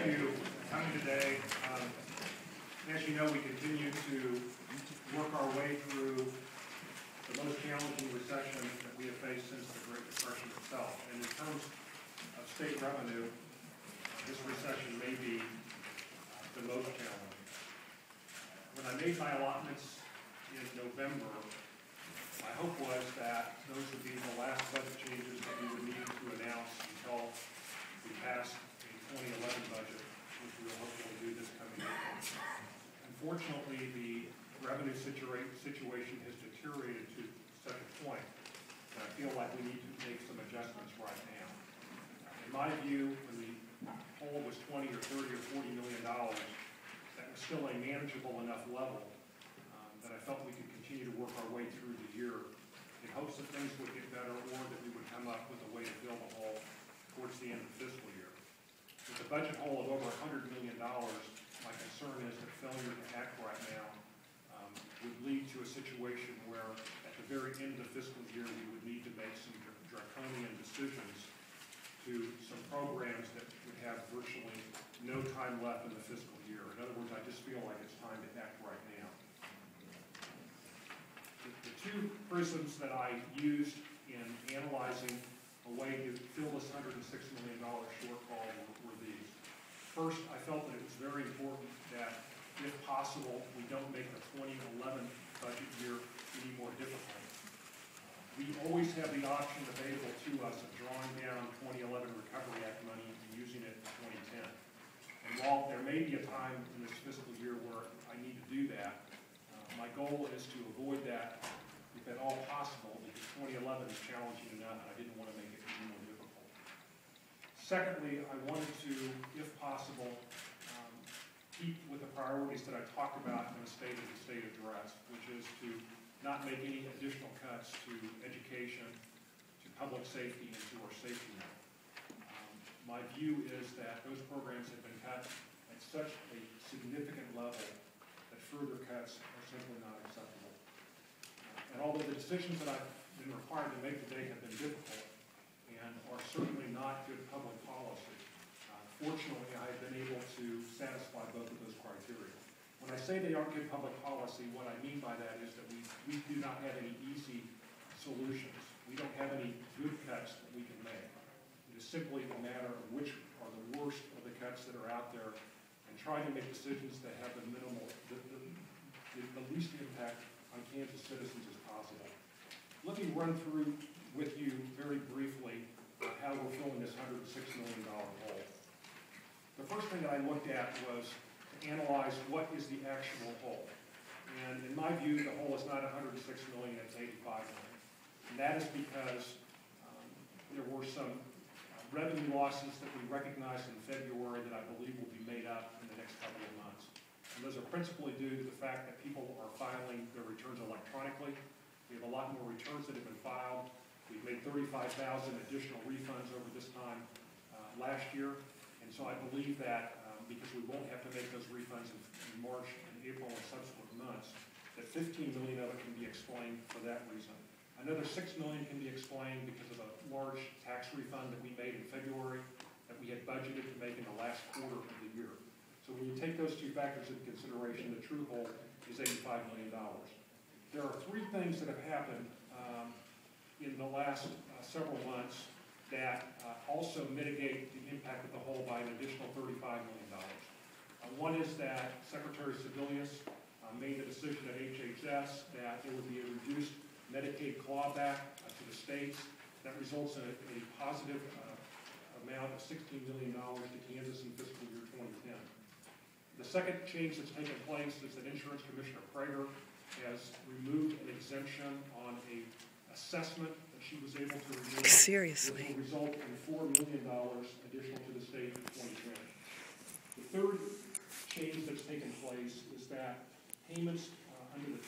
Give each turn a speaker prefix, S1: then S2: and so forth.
S1: you for coming today. As you know, we continue to work our way through the most challenging recession that we have faced since the Great Depression itself. And in terms of state revenue, this recession may be the most challenging. When I made my allotments in November, my hope was that those would be the last budget changes that we would need to announce until we passed a 2011 budget, which we will hopefully do this coming year. Unfortunately, the revenue situation has deteriorated to such a point that I feel like we need to make some adjustments right now. In my view, when the hole was 20 or 30 or 40 million dollars, that was still a manageable enough level that I felt we could continue to work our way through the year in hopes that things would get better or that we would come up with a way to fill the hole towards the end of the fiscal year. With a budget hole of over $100 million, my concern is that failure to act right now would lead to a situation where at the very end of the fiscal year we would need to make some draconian decisions to some programs that would have virtually no time left in the fiscal year. In other words, I just feel like it's time to act right now. The two prisms that I used in analyzing a way to fill this $106 million shortfall were these. First, I felt that it was very important that, if possible, we don't make the 2011 budget year any more difficult. We always have the option available to us of drawing down 2011 Recovery Act money and using it in 2010. And while there may be a time in this fiscal year where I need to do that, my goal is to avoid that if at all possible, because 2011 is challenging enough and I didn't want to make it any more difficult. Secondly, I wanted to, if possible, keep with the priorities that I talked about in the State Address, which is to not make any additional cuts to education, to public safety, and to our safety net. My view is that those programs have been cut at such a significant level that further cuts are simply not acceptable. And although the decisions that I've been required to make today have been difficult and are certainly not good public policy, fortunately I have been able to satisfy both of those criteria. When I say they aren't good public policy, what I mean by that is that we do not have any easy solutions. We don't have any good cuts that we can make. It is simply a matter of which are the worst of the cuts that are out there and trying to make decisions that have the least impact on Kansas citizens as possible. Let me run through with you very briefly how we're filling this $106 million hole. The first thing that I looked at was to analyze what is the actual hole. And in my view, the hole is not $106 million, it's $85 million. And that is because there were some revenue losses that we recognized in February that I believe will be made up in the next couple of months. And those are principally due to the fact that people are filing their returns electronically. We have a lot more returns that have been filed. We've made 35,000 additional refunds over this time last year. And so I believe that because we won't have to make those refunds in March and April and subsequent months, that 15 million of it can be explained for that reason. Another 6 million can be explained because of a large tax refund that we made in February that we had budgeted to make in the last quarter of the year. So when you take those two factors into consideration, the true hole is $85 million. There are three things that have happened in the last several months that also mitigate the impact of the hole by an additional $35 million. One is that Secretary Sebelius made the decision at HHS that there would be a reduced Medicaid clawback to the states. That results in a positive amount of $16 million to Kansas in fiscal year 2010. The second change that's taken place is that Insurance Commissioner Prager has removed an exemption on a assessment that she was able to remove.
S2: Seriously.
S1: Which will result in $4 million additional to the state in 2010. The third change that's taken place is that payments under the